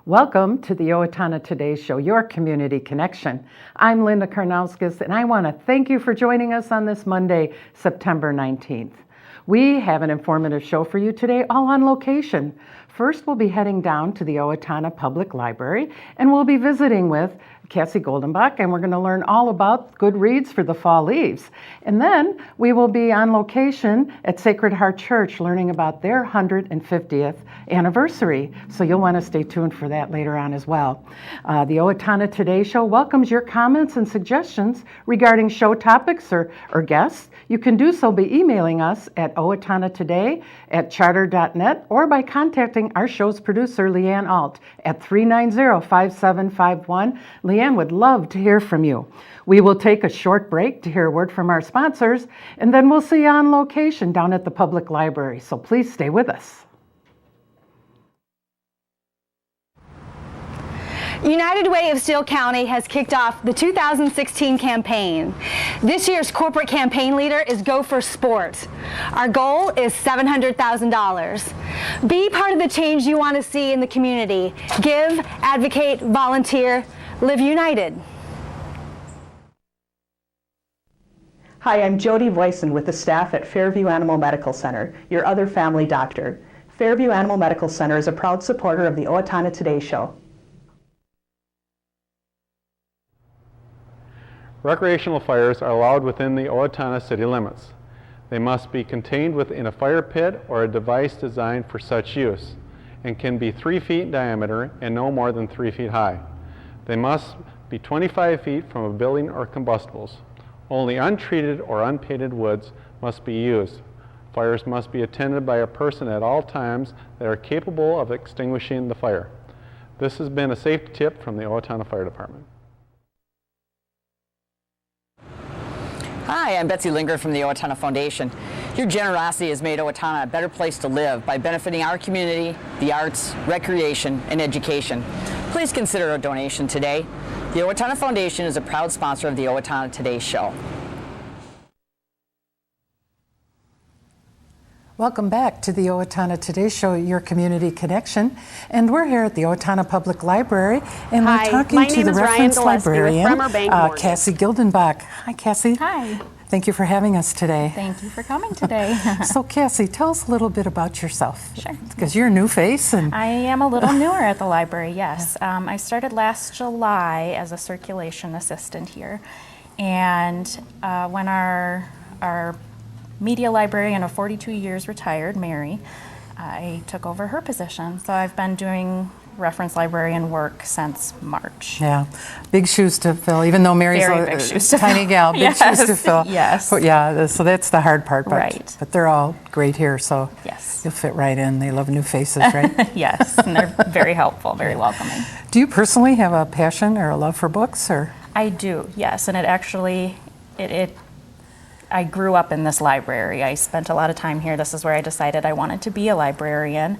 Welcome to the Owatonna Today Show, your community connection. I'm Linda Karnauskas, and I want to thank you for joining us on this Monday, September 19th. We have an informative show for you today, all on location. First, we'll be heading down to the Owatonna Public Library, and we'll be visiting with Cassie Gilgenbach, and we're going to learn all about good reads for the fall leaves. And then we will be on location at Sacred Heart Church learning about their 150th anniversary. So you'll want to stay tuned for that later on as well. The Owatonna Today Show welcomes your comments and suggestions regarding show topics or guests. You can do so by emailing us at owatonnatoday@charter.net or by contacting our show's producer, Leanne Alt, at 390-5751. Leanne would love to hear from you. We will take a short break to hear a word from our sponsors, and then we'll see you on location down at the public library. So please stay with us. United Way of Steele County has kicked off the 2016 campaign. This year's corporate campaign leader is Go for Sport. Our goal is $700,000. Be part of the change you want to see in the community. Give, advocate, volunteer, live united. Hi, I'm Jody Voisin with the staff at Fairview Animal Medical Center, your other family doctor. Fairview Animal Medical Center is a proud supporter of the Owatonna Today Show. Recreational fires are allowed within the Owatonna city limits. They must be contained within a fire pit or a device designed for such use, and can be 3 feet in diameter and no more than 3 feet high. They must be 25 feet from a building or combustibles. Only untreated or unpainted woods must be used. Fires must be attended by a person at all times that are capable of extinguishing the fire. This has been a safety tip from the Owatonna Fire Department. Hi, I'm Betsy Linger from the Owatonna Foundation. Your generosity has made Owatonna a better place to live by benefiting our community, the arts, recreation, and education. Please consider a donation today. The Owatonna Foundation is a proud sponsor of the Owatonna Today Show. Welcome back to the Owatonna Today Show, your community connection. And we're here at the Owatonna Public Library, and we're talking to the Reference Librarian, Cassie Gilgenbach. Hi, Cassie. Hi. Thank you for having us today. Thank you for coming today. So, Cassie, tell us a little bit about yourself. Sure. Because you're a new face. And I am a little newer at the library, yes. I started last July as a circulation assistant here. And when our media librarian of 42 years retired, Mary, I took over her position. So I've been doing reference librarian work since March. Yeah, big shoes to fill, even though Mary's a tiny gal, big shoes to fill. Yes. But yeah, so that's the hard part. Right. But they're all great here, so yes, you'll fit right in. They love new faces, right? Yes, and they're very helpful, very welcoming. Do you personally have a passion or a love for books? Or I do, yes, and it actually, I grew up in this library. I spent a lot of time here. This is where I decided I wanted to be a librarian.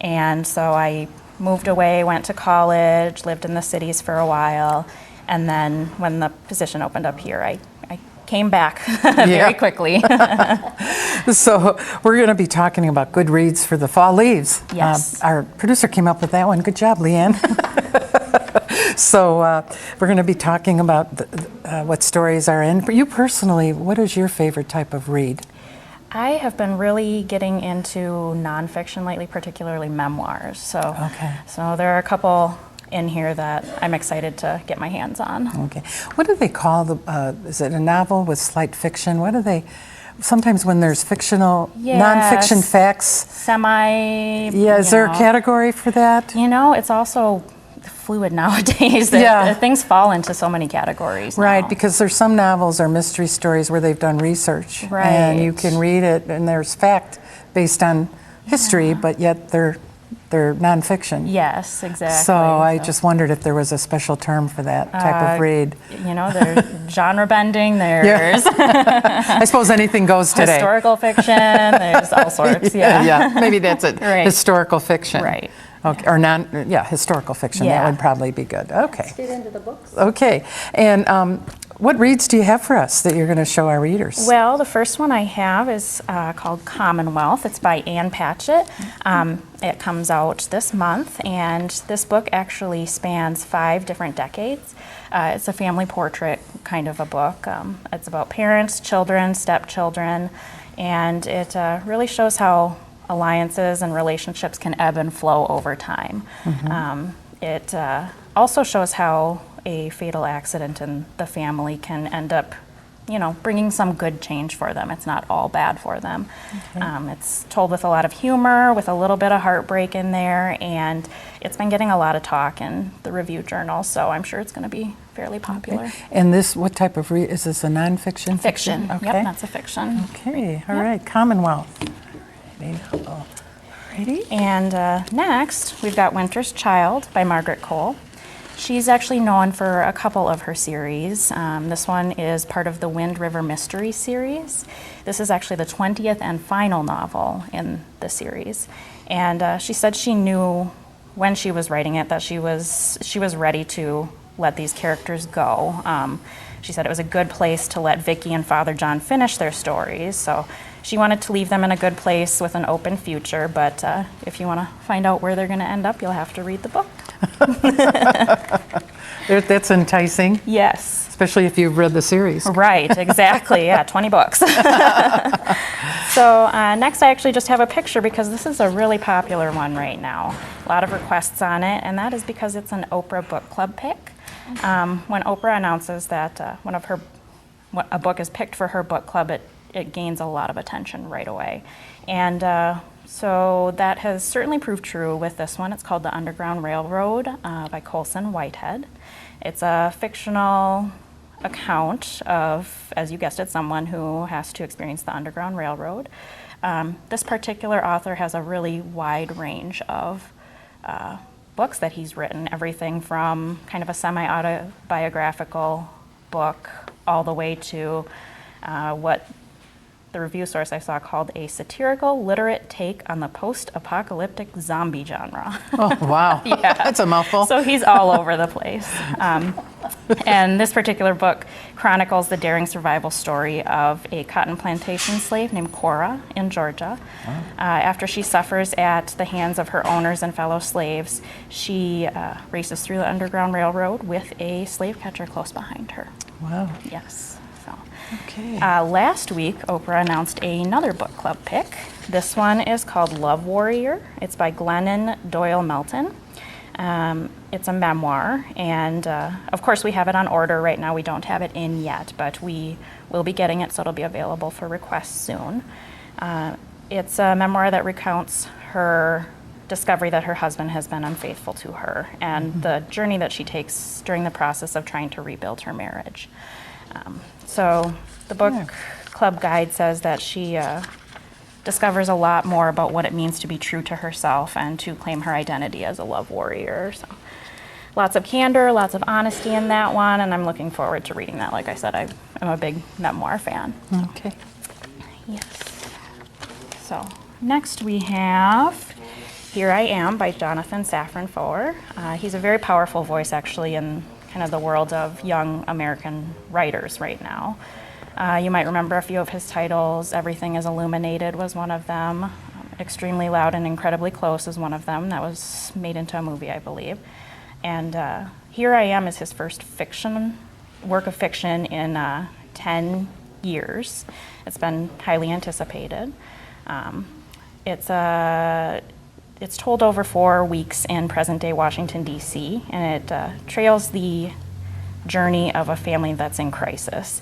And so I moved away, went to college, lived in the cities for a while. And then when the position opened up here, I came back very quickly. So we're going to be talking about good reads for the fall leaves. Yes. Our producer came up with that one. Good job, Leanne. So we're going to be talking about what stories are in. For you personally, what is your favorite type of read? I have been really getting into nonfiction lately, particularly memoirs. So there are a couple in here that I'm excited to get my hands on. Okay. What do they call is it a novel with slight fiction? What do they, sometimes when there's fictional, nonfiction facts? Yeah, is there a category for that? You know, it's also fluid nowadays. Things fall into so many categories now. Right, because there's some novels or mystery stories where they've done research. Right. And you can read it and there's fact based on history, but yet they're nonfiction. Yes, exactly. So I just wondered if there was a special term for that type of read. You know, there's genre bending, there's I suppose anything goes today. Historical fiction, there's all sorts, Yeah, maybe that's it. Right. Historical fiction. Right. Okay, or historical fiction. Yeah. That would probably be good. Okay. Let's get into the books. Okay, and What reads do you have for us that you're going to show our readers? Well, the first one I have is called Commonwealth. It's by Ann Patchett. It comes out this month, and this book actually spans 5 different decades. It's a family portrait kind of a book. It's about parents, children, stepchildren, and it really shows how alliances and relationships can ebb and flow over time. It also shows how a fatal accident in the family can end up, bringing some good change for them. It's not all bad for them. It's told with a lot of humor, with a little bit of heartbreak in there, and it's been getting a lot of talk in the review journals, so I'm sure it's going to be fairly popular. Okay. And this, what type of is this a nonfiction? Fiction. Okay. Yep, that's a fiction. Okay, all right, Commonwealth. Alrighty. And next, we've got Winter's Child by Margaret Cole. She's actually known for a couple of her series. This one is part of the Wind River Mystery series. This is actually the 20th and final novel in the series. And she said she knew when she was writing it that she was ready to let these characters go. She said it was a good place to let Vicky and Father John finish their stories. So she wanted to leave them in a good place with an open future, but if you want to find out where they're going to end up, you'll have to read the book. That's enticing. Yes. Especially if you've read the series. Right, exactly. Yeah, 20 books. So next I actually just have a picture because this is a really popular one right now. A lot of requests on it, and that is because it's an Oprah book club pick. When Oprah announces that a book is picked for her book club, it gains a lot of attention right away. And so that has certainly proved true with this one. It's called The Underground Railroad by Colson Whitehead. It's a fictional account of, as you guessed it, someone who has to experience the Underground Railroad. This particular author has a really wide range of books that he's written, everything from kind of a semi-autobiographical book all the way to what the review source I saw called a satirical, literate take on the post-apocalyptic zombie genre. Oh, wow. Yeah. That's a mouthful. So he's all over the place. And this particular book chronicles the daring survival story of a cotton plantation slave named Cora in Georgia. After she suffers at the hands of her owners and fellow slaves, she races through the Underground Railroad with a slave catcher close behind her. Wow. Yes. Okay. Last week, Oprah announced another book club pick. This one is called Love Warrior. It's by Glennon Doyle Melton. It's a memoir, and of course we have it on order right now. We don't have it in yet, but we will be getting it, so it'll be available for requests soon. It's a memoir that recounts her discovery that her husband has been unfaithful to her and the journey that she takes during the process of trying to rebuild her marriage. So the book club guide says that she discovers a lot more about what it means to be true to herself and to claim her identity as a love warrior. So lots of candor, lots of honesty in that one, and I'm looking forward to reading that. Like I said, I'm a big memoir fan. Okay. Yes. So next we have Here I Am by Jonathan Safran Foer. He's a very powerful voice actually in kind of the world of young American writers right now. You might remember a few of his titles. Everything is Illuminated was one of them. Extremely Loud and Incredibly Close is one of them. That was made into a movie, I believe. And Here I Am is his first work of fiction in 10 years. It's been highly anticipated. It's told over 4 weeks in present-day Washington, D.C., and it trails the journey of a family that's in crisis.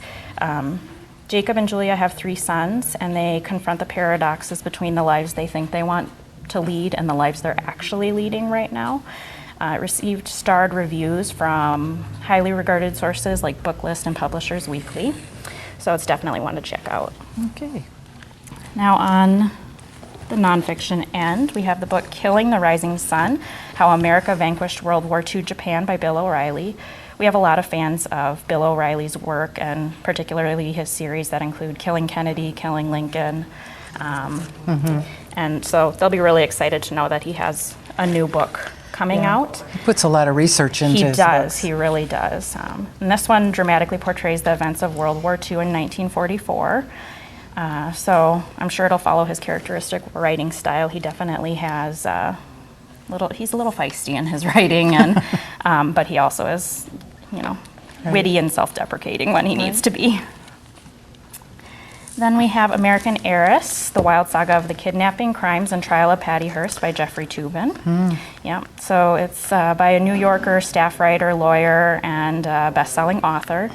Jacob and Julia have 3 sons, and they confront the paradoxes between the lives they think they want to lead and the lives they're actually leading right now. It received starred reviews from highly regarded sources like Booklist and Publishers Weekly, so it's definitely one to check out. Okay. Now on the nonfiction end, we have the book Killing the Rising Sun, How America Vanquished World War II Japan by Bill O'Reilly. We have a lot of fans of Bill O'Reilly's work, and particularly his series that include Killing Kennedy, Killing Lincoln. And so they'll be really excited to know that he has a new book coming out. He puts a lot of research into He his does, books. he really does. And this one dramatically portrays the events of World War II in 1944. So I'm sure it'll follow his characteristic writing style. He definitely has he's a little feisty in his writing, and but he also is, witty and self-deprecating when he needs to be. Then we have American Heiress, The Wild Saga of the Kidnapping, Crimes, and Trial of Patty Hearst by Jeffrey Toobin. Yeah, so it's by a New Yorker staff writer, lawyer, and best-selling author.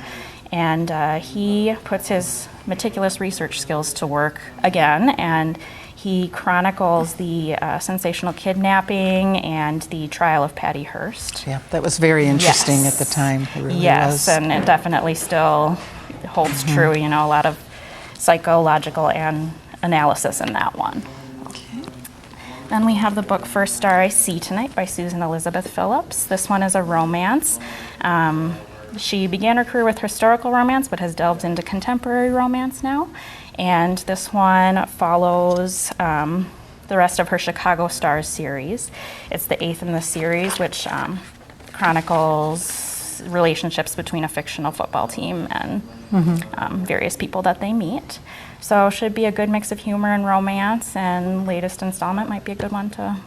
And he puts his meticulous research skills to work again, and he chronicles the sensational kidnapping and the trial of Patty Hearst. Yeah, that was very interesting at the time. It really was. And it definitely still holds true, a lot of psychological and analysis in that one. Okay. Then we have the book First Star I See Tonight by Susan Elizabeth Phillips. This one is a romance. She began her career with historical romance, but has delved into contemporary romance now. And this one follows the rest of her Chicago Stars series. It's the 8th in the series, which chronicles relationships between a fictional football team and various people that they meet. So should be a good mix of humor and romance, and latest installment might be a good one to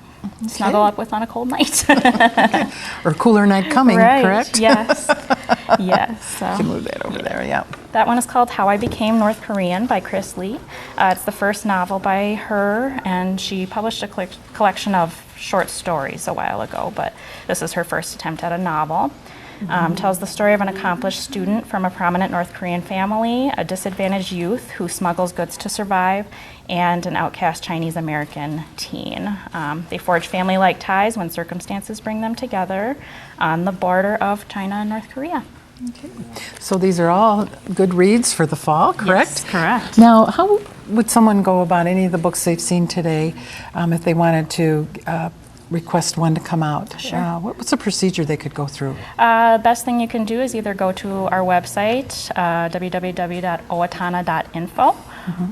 snuggle up with on a cold night. Or cooler night coming, right, correct? Yes. Yes. So. You can move that over there, yeah. That one is called How I Became North Korean by Chris Lee. It's the first novel by her, and she published a collection of short stories a while ago, but this is her first attempt at a novel. Tells the story of an accomplished student from a prominent North Korean family, a disadvantaged youth who smuggles goods to survive, and an outcast Chinese American teen. They forge family-like ties when circumstances bring them together on the border of China and North Korea. Okay. So these are all good reads for the fall, correct? Yes, correct. Now, how would someone go about any of the books they've seen today if they wanted to request one to come out? Sure. What's the procedure they could go through? Best thing you can do is either go to our website, www.owatonna.info,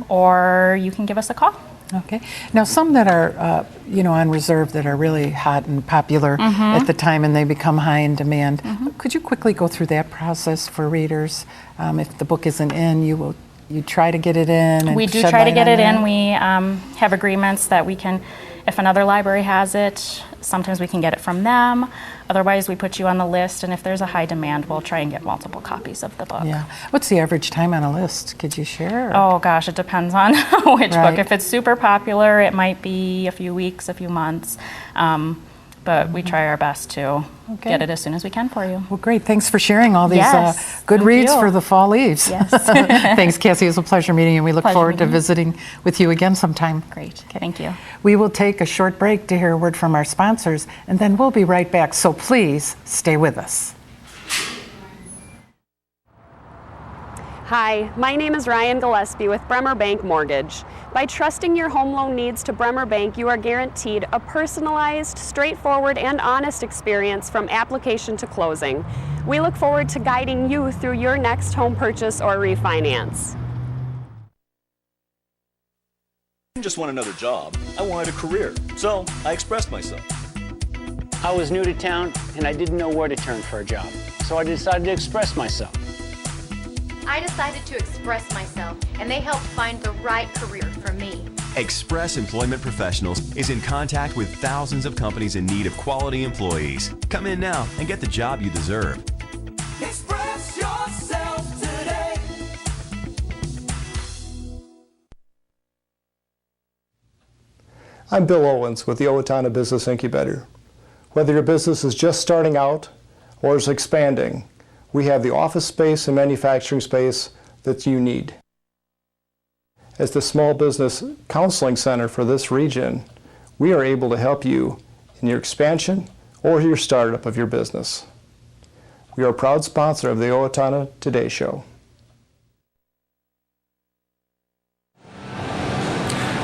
or you can give us a call. Okay. Now, some that are, on reserve that are really hot and popular at the time and they become high in demand, could you quickly go through that process for readers? If the book isn't in, you try to get it in? And we do shed try to light get on it that? in. We have agreements that we can, if another library has it, sometimes we can get it from them. Otherwise, we put you on the list, and if there's a high demand, we'll try and get multiple copies of the book. Yeah. What's the average time on a list? Could you share? Or? Oh gosh, it depends on which Right. book. If it's super popular, it might be a few weeks, a few months. But we try our best to get it as soon as we can for you. Well, great. Thanks for sharing all these Yes, good thank reads you. for the fall leaves. Yes. Thanks, Cassie. It was a pleasure meeting you. We look Pleasure forward to meeting you. visiting with you again sometime. Great, thank you. We will take a short break to hear a word from our sponsors, and then we'll be right back. So please stay with us. Hi, my name is Ryan Gillespie with Bremer Bank Mortgage. By trusting your home loan needs to Bremer Bank, you are guaranteed a personalized, straightforward, and honest experience from application to closing. We look forward to guiding you through your next home purchase or refinance. I didn't just want another job, I wanted a career, so I expressed myself. I was new to town and I didn't know where to turn for a job, so I decided to express myself. I decided to express myself, and they helped find the right career for me. Express Employment Professionals is in contact with thousands of companies in need of quality employees. Come in now and get the job you deserve. Express yourself today. I'm Bill Owens with the Owatonna Business Incubator. Whether your business is just starting out or is expanding, we have the office space and manufacturing space that you need. As the Small Business Counseling Center for this region, we are able to help you in your expansion or your startup of your business. We are a proud sponsor of the Owatonna Today Show.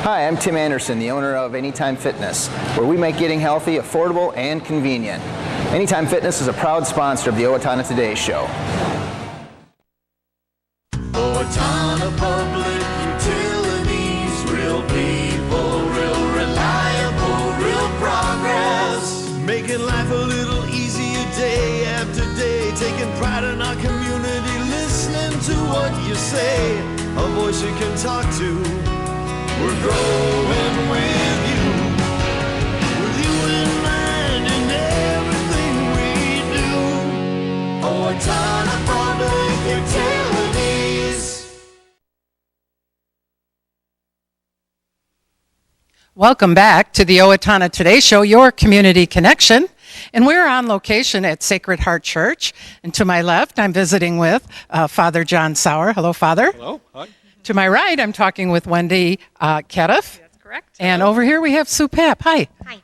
Hi, I'm Tim Anderson, the owner of Anytime Fitness, where we make getting healthy affordable and convenient. Anytime Fitness is a proud sponsor of the Owatonna Today Show. Owatonna Public Utilities, real people, real reliable, real progress. Making say, a voice you can talk to. We're growing with you in mind in everything we do. Owatonna Public Utilities. Welcome back to the Owatonna Today Show, your community connection. And we're on location at Sacred Heart Church. And to my left, I'm visiting with Father John Sauer. Hello, Father. Hello. Hi. To my right, I'm talking with Wendy Kediff. That's correct. And over here we have Sue Papp. Hi. Hi.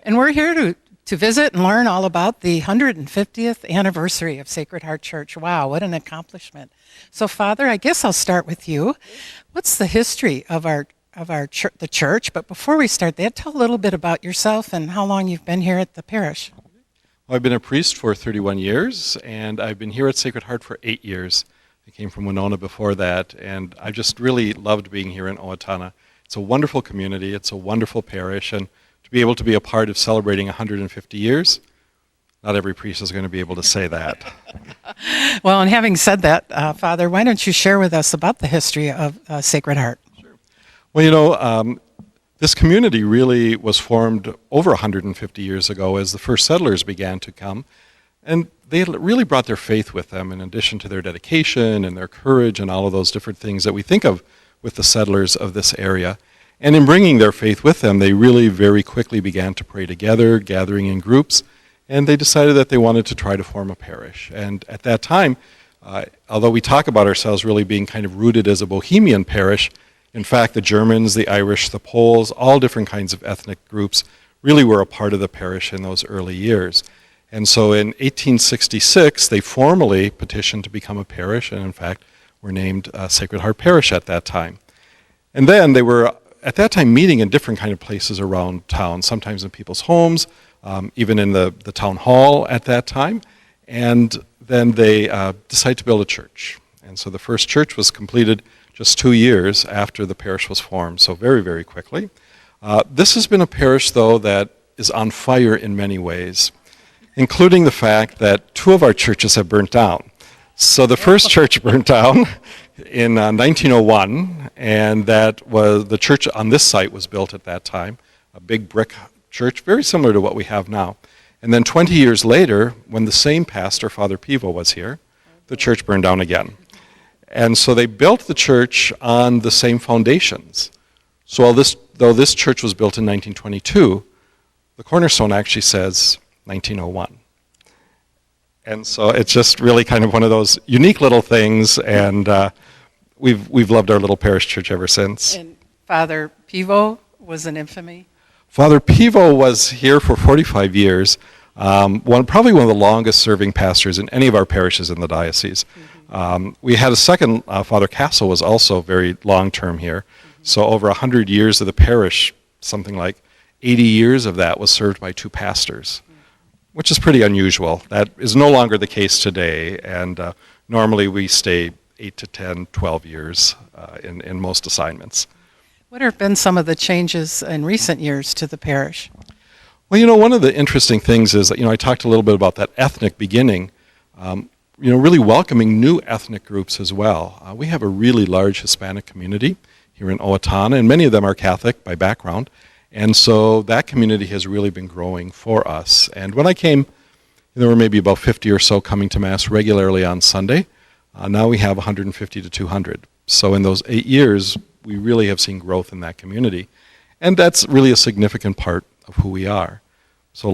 And we're here to visit and learn all about the 150th anniversary of Sacred Heart Church. Wow, what an accomplishment. So, Father, I guess I'll start with you. What's the history of the church? But before we start that, tell a little bit about yourself and how long you've been here at the parish. Well, I've been a priest for 31 years, and I've been here at Sacred Heart for 8 years. I came from Winona before that, and I just really loved being here in Owatonna. It's a wonderful community, it's a wonderful parish, and to be able to be a part of celebrating 150 years, not every priest is going to be able to say that. Well, and having said that, Father, why don't you share with us about the history of Sacred Heart? Well, you know, this community really was formed over 150 years ago as the first settlers began to come, and they really brought their faith with them in addition to their dedication and their courage and all of those different things that we think of with the settlers of this area. And in bringing their faith with them, they really very quickly began to pray together, gathering in groups, and they decided that they wanted to try to form a parish. And at that time, although we talk about ourselves really being kind of rooted as a Bohemian parish, in fact, the Germans, the Irish, the Poles, all different kinds of ethnic groups really were a part of the parish in those early years. And so in 1866, they formally petitioned to become a parish, and in fact, were named Sacred Heart Parish at that time. And then they were, at that time, meeting in different kind of places around town, sometimes in people's homes, even in the town hall at that time. And then they decided to build a church. And so the first church was completed just 2 years after the parish was formed, so very, very quickly. This has been a parish, though, that is on fire in many ways, including the fact that 2 of our churches have burnt down. So the first church burnt down in 1901, and that was the church on this site was built at that time, a big brick church, very similar to what we have now. And then 20 years later, when the same pastor, Father Pivo, was here, the church burned down again. And so they built the church on the same foundations. So though this church was built in 1922, the cornerstone actually says 1901. And so it's just really kind of one of those unique little things, and we've loved our little parish church ever since. And Father Pivo was an infamy? Father Pivo was here for 45 years, probably one of the longest serving pastors in any of our parishes in the diocese. We had a second, Father Castle was also very long-term here. So over 100 years of the parish, something like 80 years of that was served by 2 pastors, which is pretty unusual. That is no longer the case today, and normally we stay 8 to 10, 12 years in most assignments. What have been some of the changes in recent years to the parish? Well, you know, one of the interesting things is that, you know, I talked a little bit about that ethnic beginning, really welcoming new ethnic groups as well. We have a really large Hispanic community here in Owatonna, and many of them are Catholic by background. And so that community has really been growing for us. And when I came, there were maybe about 50 or so coming to Mass regularly on Sunday. Now we have 150 to 200. So in those 8 years, we really have seen growth in that community. And that's really a significant part of who we are. So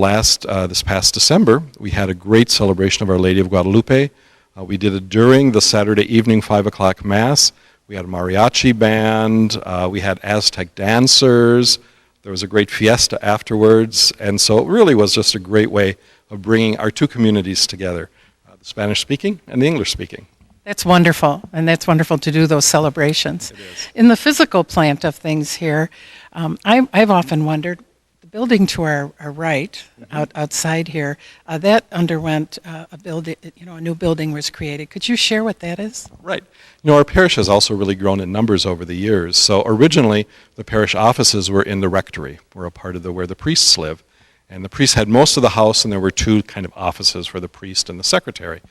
this past December, we had a great celebration of Our Lady of Guadalupe. We did it during the Saturday evening 5 o'clock Mass. We had a mariachi band. We had Aztec dancers. There was a great fiesta afterwards. And so it really was just a great way of bringing our 2 communities together, the Spanish-speaking and the English-speaking. That's wonderful, and that's wonderful to do those celebrations. It is. In the physical plant of things here, I've often wondered, the building to our right, outside here, that underwent a building. A new building was created. Could you share what that is? Right. You know, our parish has also really grown in numbers over the years. So originally, the parish offices were in the rectory, were a part of where the priests live, and the priests had most of the house, and there were 2 kind of offices for the priest and the secretary.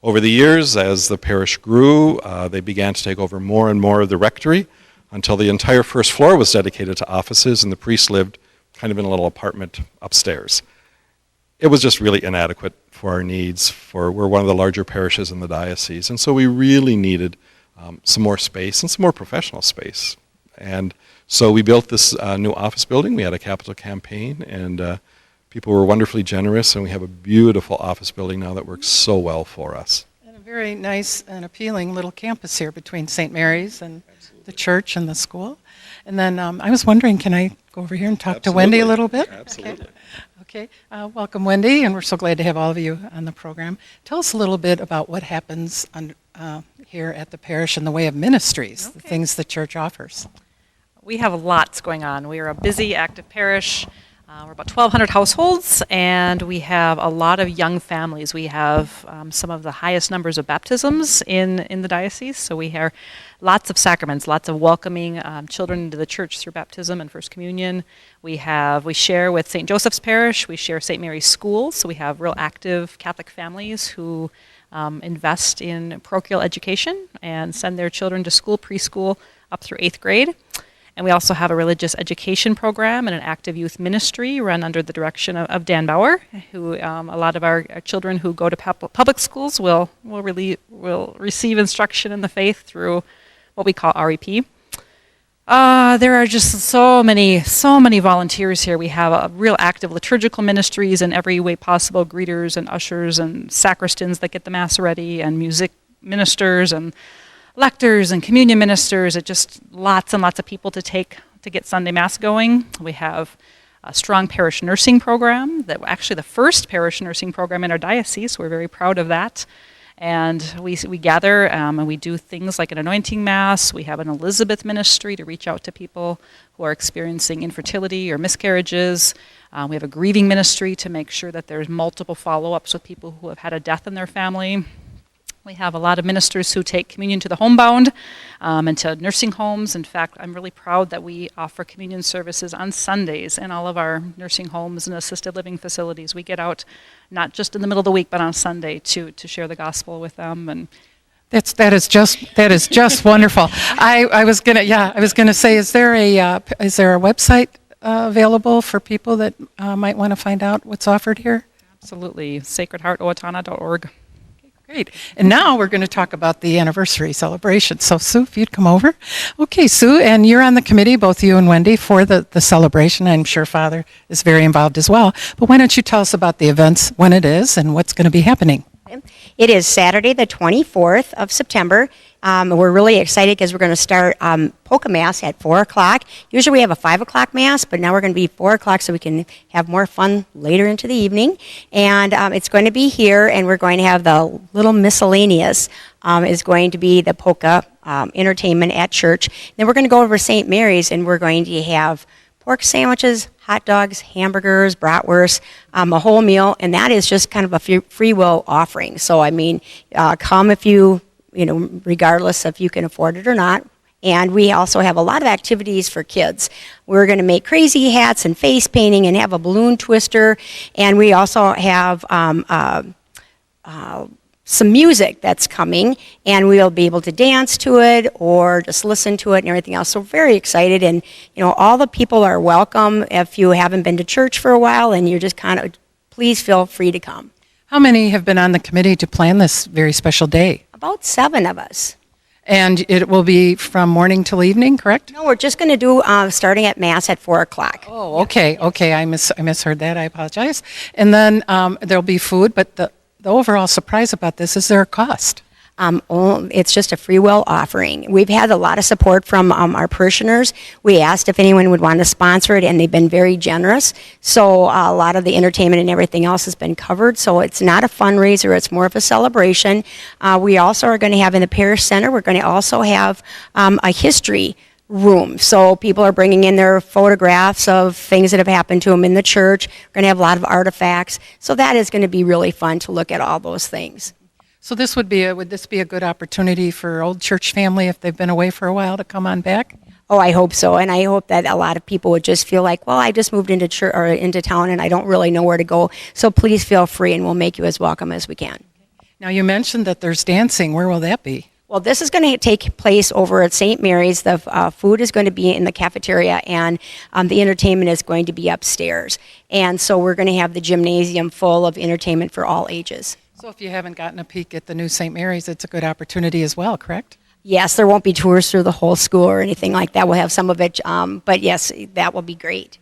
Over the years, as the parish grew, they began to take over more and more of the rectory until the entire first floor was dedicated to offices and the priest lived kind of in a little apartment upstairs. It was just really inadequate for our needs. We're one of the larger parishes in the diocese, and so we really needed some more space and some more professional space. And so we built this new office building. We had a capital campaign, and people were wonderfully generous, and we have a beautiful office building now that works so well for us. And a very nice and appealing little campus here between St. Mary's and the church and the school. And then I was wondering, can I go over here and talk to Wendy a little bit? Absolutely. Okay. Welcome, Wendy, and we're so glad to have all of you on the program. Tell us a little bit about what happens here at the parish in the way of ministries, the things the church offers. We have lots going on. We are a busy, active parish. We're about 1,200 households, and we have a lot of young families. We have some of the highest numbers of baptisms in the diocese, so we have lots of sacraments, lots of welcoming children into the church through baptism and First Communion. We share with St. Joseph's Parish, we share St. Mary's Schools, so we have real active Catholic families who invest in parochial education and send their children to school, preschool, up through 8th grade. And we also have a religious education program and an active youth ministry run under the direction of Dan Bauer, who a lot of our children who go to public schools will receive instruction in the faith through what we call REP. There are just so many volunteers here. We have a real active liturgical ministries in every way possible, greeters and ushers and sacristans that get the Mass ready, and music ministers and lectors and communion ministers. It's just lots and lots of people to get Sunday Mass going. We have a strong parish nursing program, actually the first parish nursing program in our diocese. We're very proud of that. And we gather and we do things like an anointing Mass. We have an Elizabeth ministry to reach out to people who are experiencing infertility or miscarriages. We have a grieving ministry to make sure that there's multiple follow-ups with people who have had a death in their family. We have a lot of ministers who take communion to the homebound and to nursing homes. In fact, I'm really proud that we offer communion services on Sundays in all of our nursing homes and assisted living facilities. We get out not just in the middle of the week, but on Sunday to share the gospel with them. And that is just wonderful. I was gonna say, is there a website available for people that might want to find out what's offered here? Absolutely, sacredheartowatonna.org. Great. And now we're going to talk about the anniversary celebration. So, Sue, if you'd come over. Okay, Sue, and you're on the committee, both you and Wendy, for the celebration. I'm sure Father is very involved as well. But why don't you tell us about the events, when it is, and what's going to be happening? It is Saturday, the 24th of September. We're really excited because we're going to start polka Mass at 4 o'clock. Usually we have a 5 o'clock Mass, but now we're going to be 4 o'clock so we can have more fun later into the evening. And it's going to be here, and we're going to have the little miscellaneous is going to be the polka entertainment at church. Then we're going to go over to St. Mary's, and we're going to have pork sandwiches, hot dogs, hamburgers, bratwurst, a whole meal, and that is just kind of a free will offering. So, I mean, come if you regardless if you can afford it or not. And we also have a lot of activities for kids. We're going to make crazy hats and face painting and have a balloon twister. And we also have some music that's coming, and we'll be able to dance to it or just listen to it and everything else. So very excited, and all the people are welcome. If you haven't been to church for a while and you're just please feel free to come. How many have been on the committee to plan this very special day? About 7 of us. And it will be from morning till evening, correct? No, we're just going to do starting at Mass at 4 o'clock. Oh, okay. I misheard that. I apologize. And then there'll be food, but the overall surprise about this is there a cost? It's just a free will offering. We've had a lot of support from our parishioners. We asked if anyone would want to sponsor it, and they've been very generous. So a lot of the entertainment and everything else has been covered. So it's not a fundraiser, it's more of a celebration. We also are going to have in the parish center, we're going to also have a history room. So people are bringing in their photographs of things that have happened to them in the church. We're going to have a lot of artifacts. So that is going to be really fun to look at all those things. So would this be a good opportunity for old church family if they've been away for a while to come on back? Oh, I hope so, and I hope that a lot of people would just feel like, well, I just moved into church or into town and I don't really know where to go. So please feel free, and we'll make you as welcome as we can. Now, you mentioned that there's dancing. Where will that be? Well, this is going to take place over at St. Mary's. The food is going to be in the cafeteria, and the entertainment is going to be upstairs. And so we're going to have the gymnasium full of entertainment for all ages. So if you haven't gotten a peek at the new St. Mary's, it's a good opportunity as well, correct? Yes, there won't be tours through the whole school or anything like that. We'll have some of it, but yes, that will be great.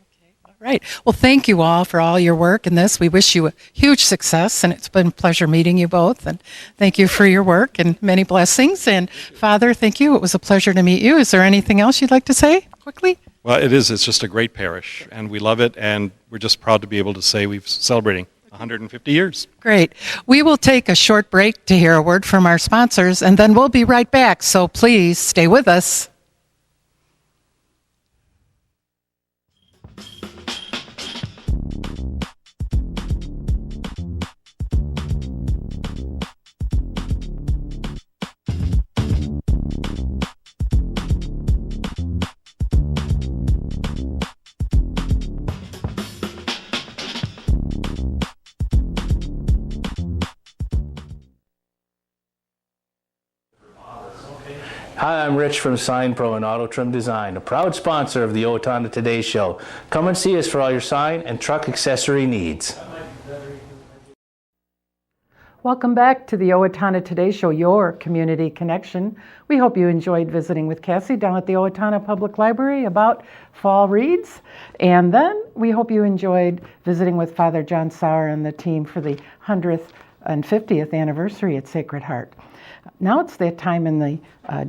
Right. Well, thank you all for all your work in this. We wish you a huge success, and it's been a pleasure meeting you both. And thank you for your work and many blessings. And Father, thank you. It was a pleasure to meet you. Is there anything else you'd like to say quickly? Well, it is. It's just a great parish, and we love it, and we're just proud to be able to say we're celebrating 150 years. Great. We will take a short break to hear a word from our sponsors, and then we'll be right back. So please stay with us. Hi, I'm Rich from Sign Pro and Auto Trim Design, a proud sponsor of the Owatonna Today Show. Come and see us for all your sign and truck accessory needs. Welcome back to the Owatonna Today Show, your community connection. We hope you enjoyed visiting with Cassie down at the Owatonna Public Library about fall reads. And then we hope you enjoyed visiting with Father John Sauer and the team for the 100th and 50th anniversary at Sacred Heart. Now it's that time in the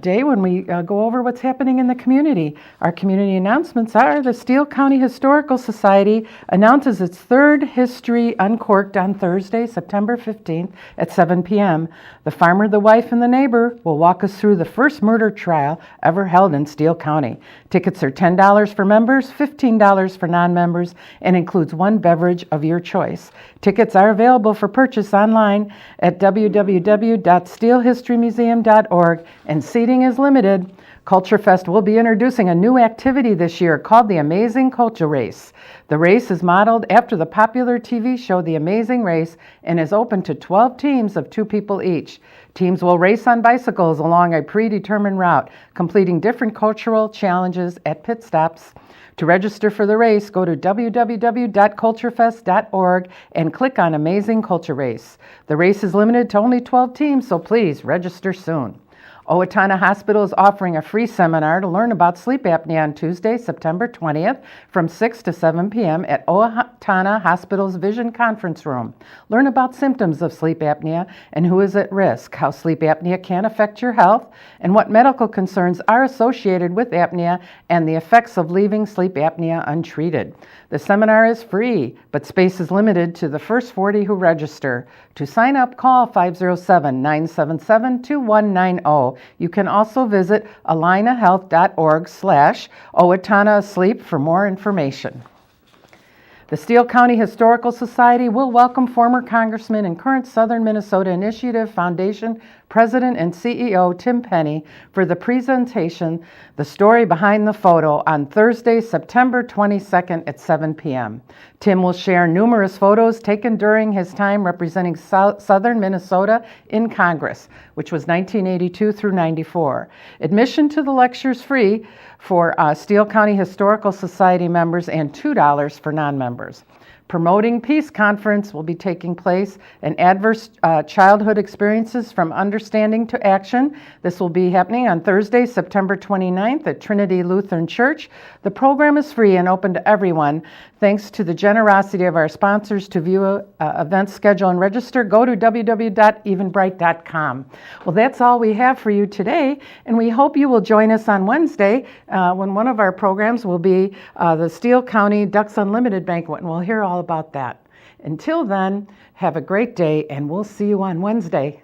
day when we go over what's happening in the community. Our community announcements are the Steele County Historical Society announces its third History Uncorked on Thursday, September 15th at 7 p.m. The Farmer, the Wife, and the Neighbor will walk us through the first murder trial ever held in Steele County. Tickets are $10 for members, $15 for non-members, and includes one beverage of your choice. Tickets are available for purchase online at www.steelehistorymuseum.org, and seating is limited. Culture Fest will be introducing a new activity this year called the Amazing Culture Race. The race is modeled after the popular TV show The Amazing Race and is open to 12 teams of 2 people each. Teams will race on bicycles along a predetermined route, completing different cultural challenges at pit stops. To register for the race, go to www.culturefest.org and click on Amazing Culture Race. The race is limited to only 12 teams, so please register soon. Owatonna Hospital is offering a free seminar to learn about sleep apnea on Tuesday, September 20th from 6 to 7 p.m. at Owatonna Hospital's Vision Conference Room. Learn about symptoms of sleep apnea and who is at risk, how sleep apnea can affect your health, and what medical concerns are associated with apnea and the effects of leaving sleep apnea untreated. The seminar is free, but space is limited to the first 40 who register. To sign up, call 507-977-2190. You can also visit alinahealth.org/Owatonna Sleep for more information. The Steele County Historical Society will welcome former Congressman and current Southern Minnesota Initiative Foundation President and CEO Tim Penny for the presentation, The Story Behind the Photo, on Thursday, September 22nd at 7 p.m. Tim will share numerous photos taken during his time representing Southern Minnesota in Congress, which was 1982 through 94. Admission to the lecture is free for Steele County Historical Society members and $2 for non-members. Promoting Peace Conference will be taking place, and Adverse Childhood Experiences from Understanding to Action. This will be happening on Thursday, September 29th at Trinity Lutheran Church. The program is free and open to everyone. Thanks to the generosity of our sponsors. To view event schedule and register, go to www.evenbright.com. Well, that's all we have for you today, and we hope you will join us on Wednesday when one of our programs will be the Steele County Ducks Unlimited Banquet, and we'll hear all about that. Until then, have a great day, and we'll see you on Wednesday.